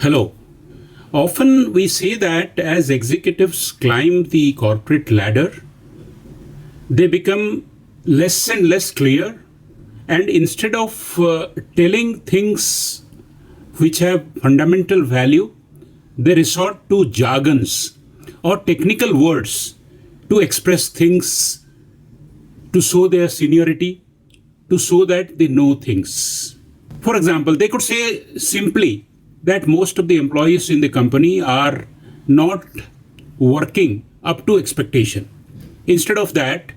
Hello. Often we say that as executives climb the corporate ladder, they become less and less clear. And instead of telling things which have fundamental value, they resort to jargons or technical words to express things, to show their seniority, to show that they know things. For example, they could say simply that most of the employees in the company are not working up to expectation. Instead of that,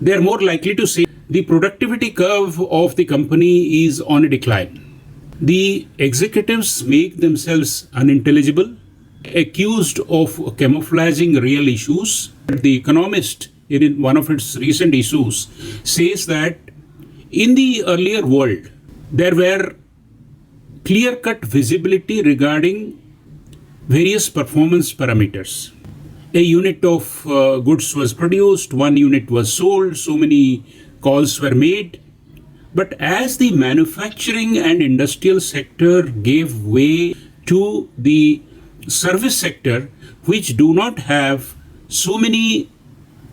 they are more likely to say the productivity curve of the company is on a decline. The executives make themselves unintelligible, accused of camouflaging real issues. The Economist, in one of its recent issues, says that in the earlier world, there were clear-cut visibility regarding various performance parameters. A unit of goods was produced, one unit was sold, so many calls were made. But as the manufacturing and industrial sector gave way to the service sector, which do not have so many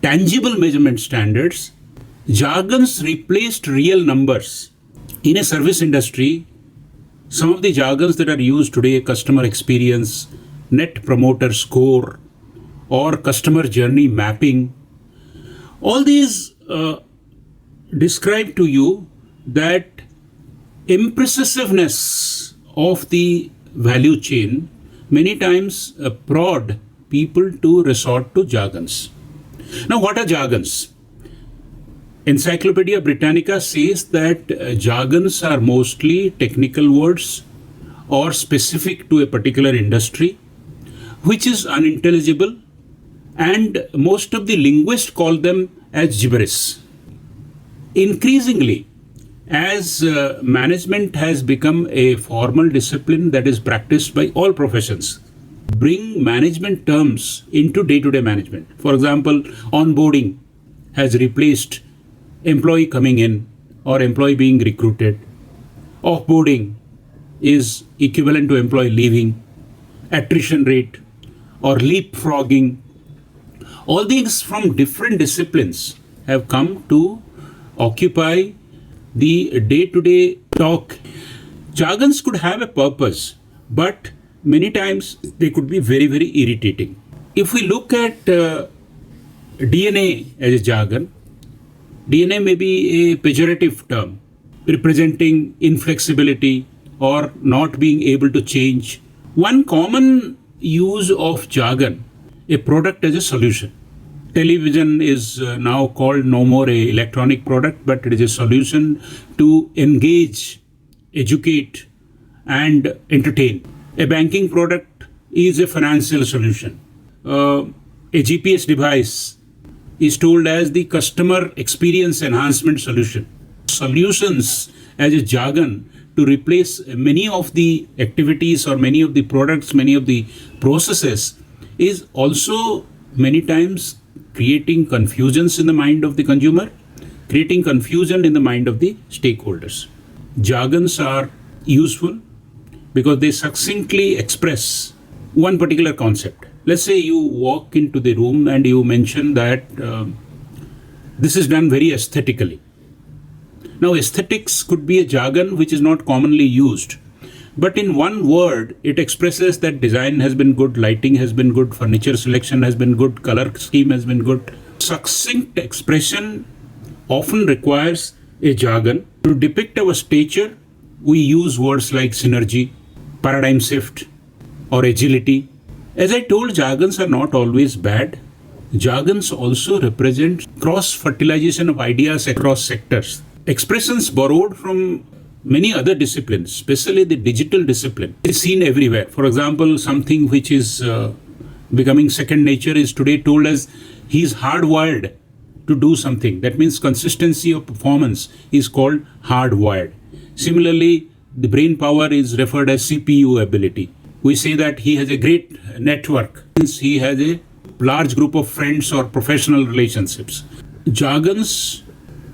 tangible measurement standards, jargons replaced real numbers. In a service industry, some of the jargons that are used today, customer experience, net promoter score, or customer journey mapping, all these describe to you that imprecisiveness of the value chain many times prod people to resort to jargons. Now, what are jargons? Encyclopedia Britannica says that jargons are mostly technical words or specific to a particular industry, which is unintelligible, and most of the linguists call them as gibberish. Increasingly, as management has become a formal discipline that is practiced by all professions, bring management terms into day-to-day management. For example, onboarding has replaced employee coming in or employee being recruited. Offboarding is equivalent to employee leaving. Attrition rate or leapfrogging. All these from different disciplines have come to occupy the day-to-day talk. Jargons could have a purpose, but many times they could be very, very irritating. If we look at DNA as a jargon, DNA may be a pejorative term representing inflexibility or not being able to change. One common use of jargon, a product as a solution. Television is now called no more a electronic product, but it is a solution to engage, educate, and entertain. A banking product is a financial solution. A GPS device is told as the customer experience enhancement solution. Solutions as a jargon to replace many of the activities or many of the products, many of the processes is also many times creating confusions in the mind of the consumer, creating confusion in the mind of the stakeholders. Jargons are useful because they succinctly express one particular concept. Let's say you walk into the room and you mention that this is done very aesthetically. Now, aesthetics could be a jargon which is not commonly used, but in one word, it expresses that design has been good, lighting has been good, furniture selection has been good, color scheme has been good. Succinct expression often requires a jargon. To depict our stature, we use words like synergy, paradigm shift, or agility. As I told, jargons are not always bad. Jargons also represent cross-fertilization of ideas across sectors. Expressions borrowed from many other disciplines, especially the digital discipline, is seen everywhere. For example, something which is becoming second nature is today told as he's hardwired to do something. That means consistency of performance is called hardwired. Similarly, the brain power is referred as CPU ability. We say that he has a great network, since he has a large group of friends or professional relationships. Jargons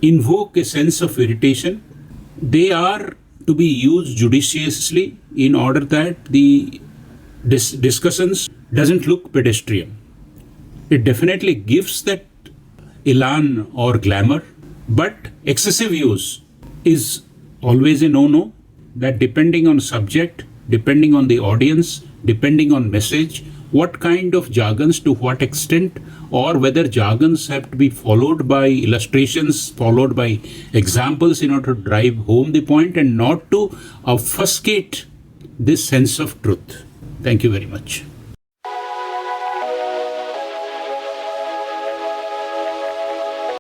invoke a sense of irritation. They are to be used judiciously in order that the discussions doesn't look pedestrian. It definitely gives that elan or glamour, but excessive use is always a no-no. That depending on subject, depending on the audience, depending on message, what kind of jargons to what extent, or whether jargons have to be followed by illustrations, followed by examples in order to drive home the point and not to obfuscate this sense of truth. Thank you very much.